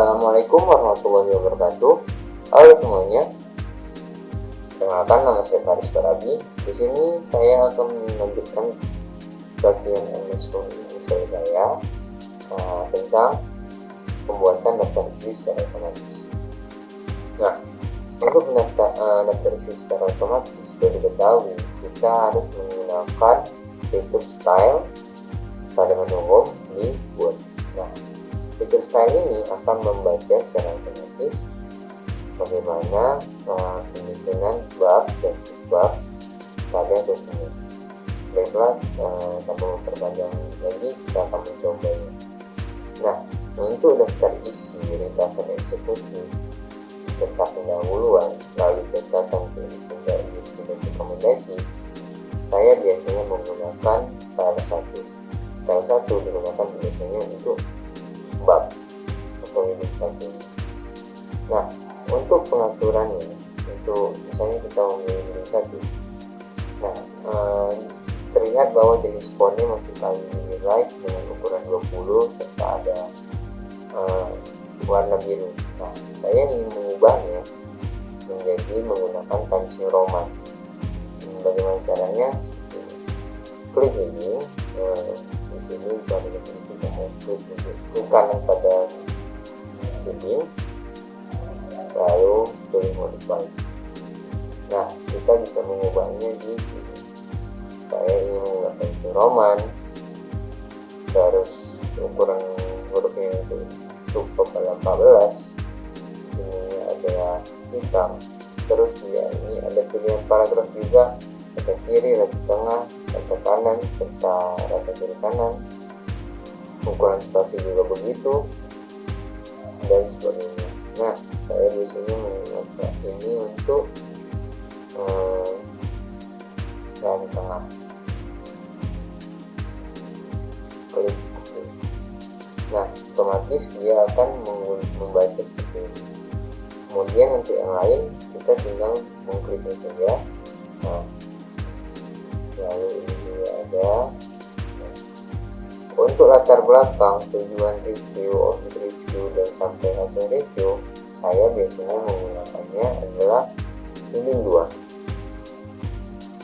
Assalamualaikum warahmatullahi wabarakatuh. Halo semuanya. Perkenalkan, nama saya Faris Barabi. Di sini saya akan melanjutkan bagian MS Word saya tentang pembuatan daftar isi secara otomatis. Nah, untuk daftar isi secara otomatis, seperti diketahui, kita harus menggunakan fitur style pada menu home di Word. Nah, fitur style ini akan membaca secara otomatis bagaimana penyusunan bab dan subbab pada dokumen. Baiklah, tanpa memperpanjang lagi, kita akan mencobanya. Nah, untuk daftar isi, ringkasan eksekutif, serta pendahuluan, lalu catatan hingga dan rekomendasi, saya biasanya menggunakan style 1 digunakan biasanya untuk bab atau unit 1. Nah, untuk pengaturannya, untuk misalnya kita memilih unit 1, nah terlihat bahwa jenis fontnya masih light dengan ukuran 20 serta ada warna biru. Nah, saya ingin mengubahnya menjadi menggunakan Times New Roman. Bagaimana caranya? Klik ini, di sini pada kita mau klik kanan pada heading, lalu pilih modify. Nah, kita bisa mengubahnya di sini. Saya ingin menggunakan Roman, terus ukuran hurufnya itu cukup pada 14. Ini ada hitam. Terus ya, ini ada pilihan paragraf juga, rata kiri, rata tengah, rata kanan, serta rata kiri kanan. Ukuran spasi juga begitu, dan sebagainya. Nah, saya di sini menggunakan ini untuk rata tengah. Klik. Nah, otomatis dia akan membaca seperti ini. Kemudian untuk yang lain kita tinggal mengkliknya saja. Nah, lalu ini juga ada. Untuk latar belakang, tujuan review, objek review, dan sampai hasil review, saya biasanya menggunakannya adalah heading 2.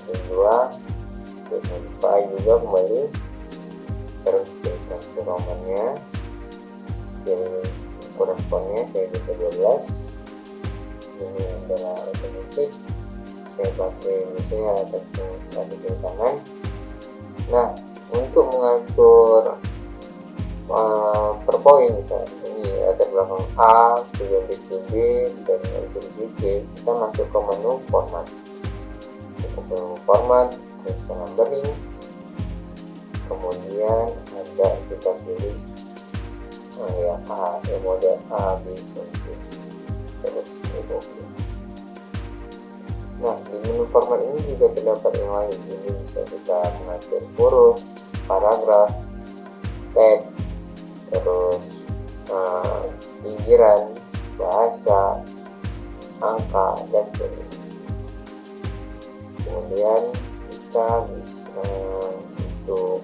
Terus modify juga kembali, terus pilihkan romannya, pilih ukuran fontnya saya bisa 12. Ini adalah otomatis, saya pakai misalnya satu kiri kanan. Nah, untuk mengatur per poin, misalnya ini latar belakang A, tujuan review B, dan review C, kita masuk ke menu format. Untuk menu format, kita numbering, kemudian ada kita pilih mode A, B, C, terus itu. Nah, di menu format ini juga terdapat yang lain. Ini bisa kita mengatur huruf, paragraf, tag, terus pinggiran, bahasa, angka, dan sebagainya. Kemudian kita bisa untuk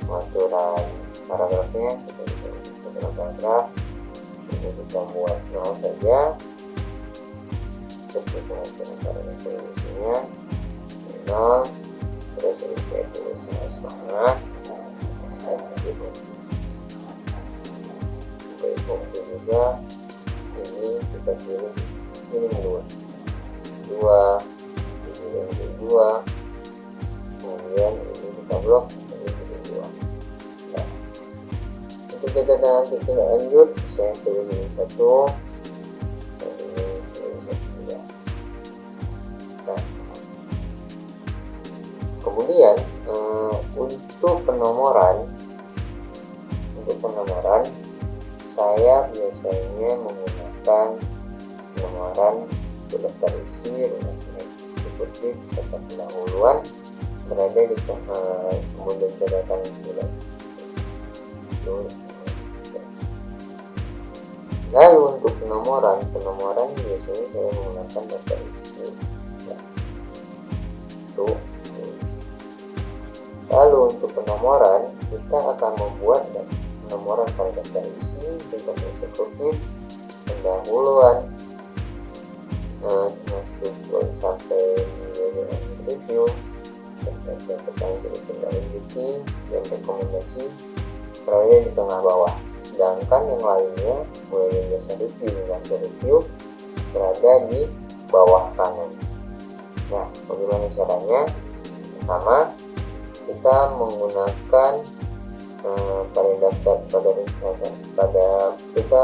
pengaturan paragrafnya, kita bisa pengaturan paragraf. Ini kita buat 0 saja. Terus kita pengaturan paragrafnya 0. Terus ini saya tulis setengah. Gitu. Oke, juga ini kita pilih ini 2, kemudian ini kita blok, ini 2. Nah, untuk kita nanti tidak lanjut, saya pilih ini 1, dan ini pilih 1. Nah, kemudian untuk penomoran, saya biasanya menggunakan penomoran daftar isi, ringkasan eksekutif, serta pendahuluan berada di kemudian catatan bulan. Lalu untuk penomoran biasanya saya menggunakan daftar isi. Lalu untuk penomoran kita akan membuat penomoran pada daftar isi, tingkat eksekutif, pendahuluan, termasuk sampai review, dan pertanyaan tindalanjuti dan rekomendasi berada di tengah bawah. Sedangkan yang lainnya mulai dari jasa review hingga review berada di bawah kanan. Nah, bagaimana caranya? Pertama, kita menggunakan pada daftar kita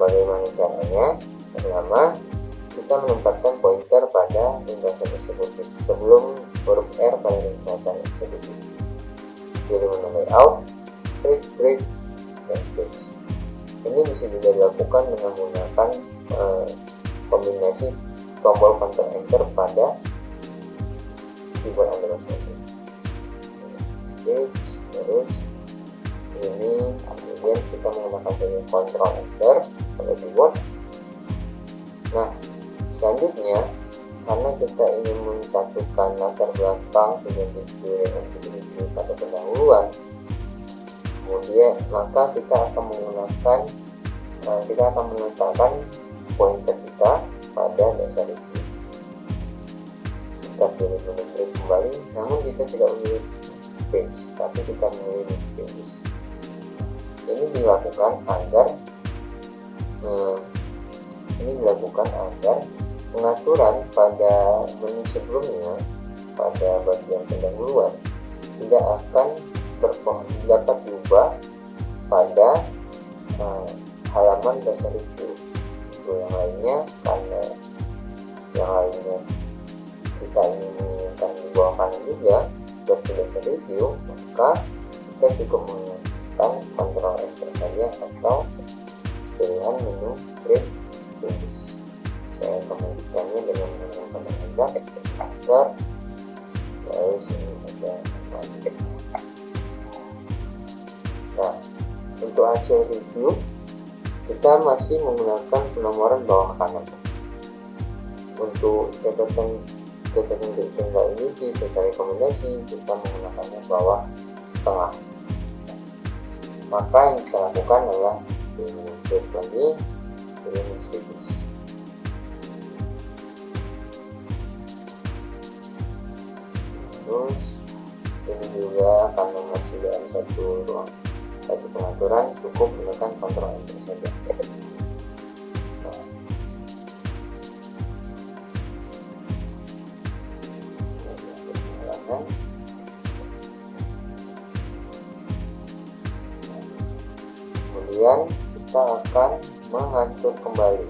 bagaimana caranya? Pertama, kita menempatkan pointer pada ringkasan eksekutif sebelum huruf R pada ringkasan eksekutif. Pilih menu layout, klik break, dan page. Ini bisa juga dilakukan dengan menggunakan kombinasi tombol Ctrl Enter pada keyboard Android. Oke, terus ini kemudian kita menggunakan Ctrl Enter pada keyboard. Nah, selanjutnya karena kita ingin mensatukan latar belakang dengan review pada pendahuluan, kemudian maka kita akan meletakkan pointer kita pada dasar review. Kita pilih menu klik kembali, namun kita tidak memilih page, tapi kita memilih pages. Ini dilakukan agar pengaturan pada menu sebelumnya pada bagian pendahuluan tidak akan dapat diubah pada halaman dasar review. Yang lainnya, karena yang lainnya kita inginkan di bawah kanan juga seperti dasar review, maka kita cukup menggunakan Ctrl Enter saja atau pilihan menu create pages. Saya akan menunjukkannya dengan menggunakan Enter, lalu sini ada. Nah, untuk hasil review kita masih menggunakan penomoran bawah kanan. Untuk catatan tindalanjuti serta rekomendasi kita menggunakannya bawah tengah. Maka yang kita lakukan adalah klik lagi, pilih status. Terus ini juga karena masih dalam satu pengaturan, cukup menekan Ctrl Enter saja. Kemudian kita akan mengatur kembali.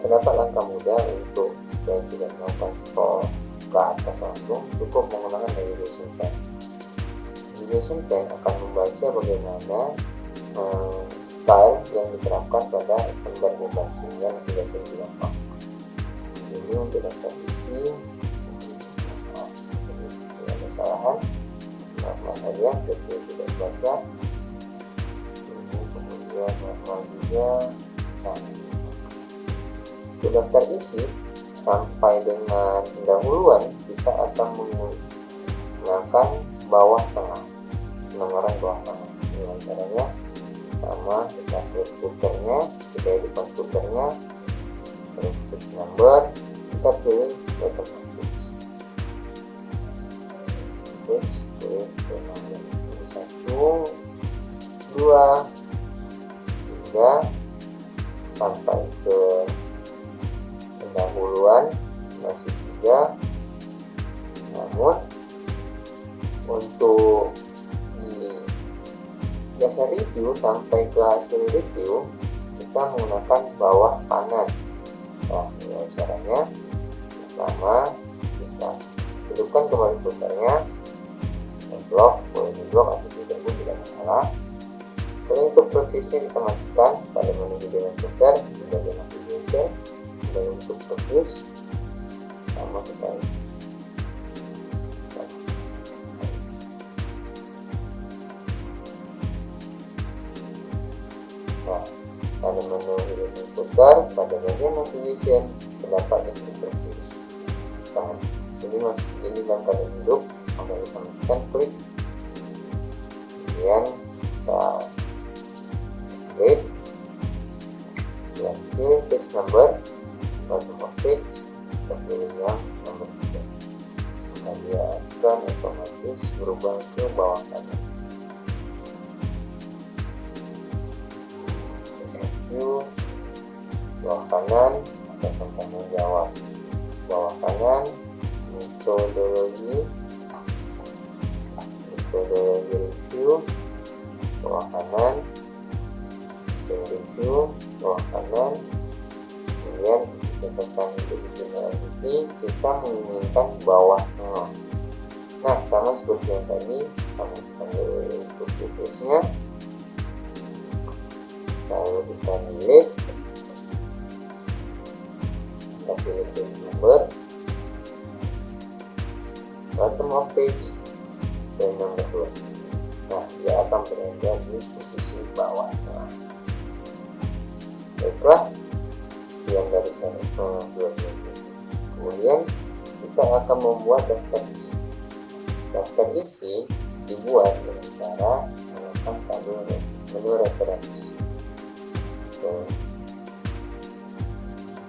Terdapat langkah mudah untuk yang tidak melakukan scroll ke atas langsung, cukup menggunakan navigation pen. Navigation pen akan membaca bagaimana style yang diterapkan pada lembar bebas sehingga tidak terlalu gampang. Ini untuk daftar isi, tidak ada kesalahan, maaf saja, jadi tidak baca. Ini kemudian normal juga. Nah, untuk daftar isi sampai dengan pendahuluan kita akan menggunakan bawah tengah, penomoran bawah tengah. Dengan caranya sama, kita klik footernya, kita editkan footernya, klik number, kita pilih button pilih number 1, 2, 3 sampai ke pendahuluan masih 3. Namun untuk di dasar review sampai ke hasil review kita menggunakan bawah kanan. Nah, ini caranya. Pertama, kita hidupkan kembali footernya, blok, boleh di blok atau tidak pun tidak masalah. Untuk prosesnya kita masukkan pada menu video footer di bagian navigation. Dan untuk preview sama kita pada menu video footer pada bagian navigation terdapat instruksi. Nah, ini dalam keadaan hidup. Oke, kita klik, kemudian kita create, dan pilih page number, bottom of page, kita pilih yang nomor 3. Nah, dia akan otomatis berubah ke bawah kanan. View, bawah kanan ada tanggung jawab, bawah kanan metodologi review, bawah kanan review, bawah kanan. Kemudian kita tekan ini, kita menginginkan bawah tengah. Nah, sama seperti yang tadi, kami ambil duplikasinya, lalu kita delete, kita pilih page number, bottom of page, dan nomor 2. Nah, dia akan berada di posisi bawahnya. Baiklah, yang dari saya kemudian kita akan membuat daftar isi. Daftar isi dibuat dengan cara menggunakan tabel menu referensi.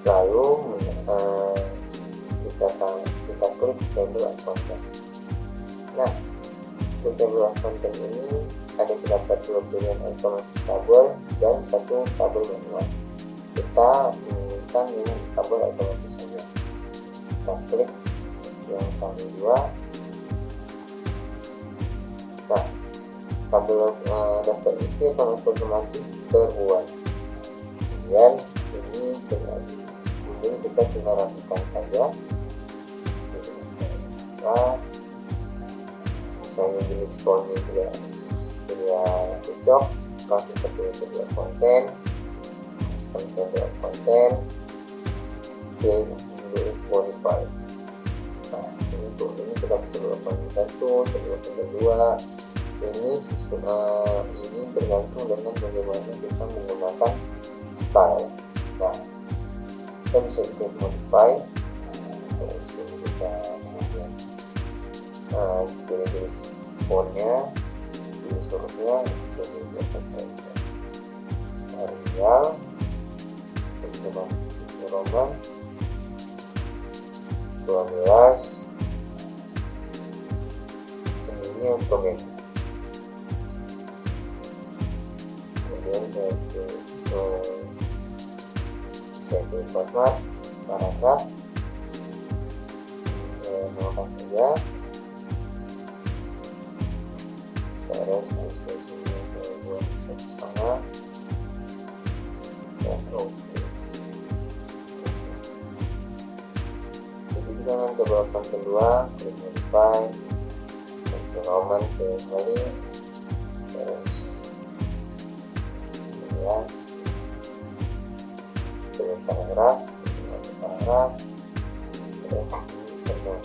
Lalu kita klik table of content. Nah, di table of content ini ada terdapat 2 pilihan otomatis tabel dan 1 tabel manual. Kita menginginkan ini tabel otomatis saja. Kita klik yang tabel 2. Nah, tabel daftar isi akan otomatis terbuat. Kemudian ini terjadi. Kemudian kita tinggal rapikan saja. Nah, misalnya jenis formnya tidak cocok, kalau kita pilih table konten, pilih modify. Nah, ini kita perlu konten 1, konten 2. Ini tergantung dengan bagaimana kita menggunakan style. Nah, kita bisa klik modify. Kita kemudian pilih fontnya, pilih hurufnya, pilih Arial, Roman 12. Ini otomatis. Kemudian saya pilih format, paragraf, menggunakan saja. Terus setengah dan oke. Jadi jangan coba konten 2, klik modify, Roman kembali, terus ya, pilih paragraf, terus penuh.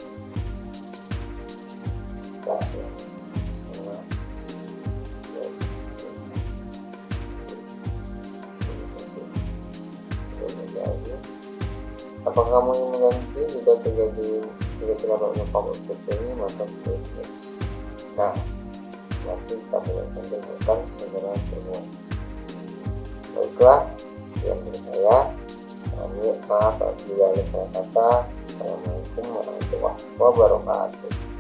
Apakah kamu ingin mengganti? Jika terdapat pop-up seperti ini, maka klik next. Nah, nanti tabel konten akan segera terbuat. Baiklah, sekian dari saya. Maaf apabila ada salah kata. Assalamualaikum warahmatullahi wabarakatuh.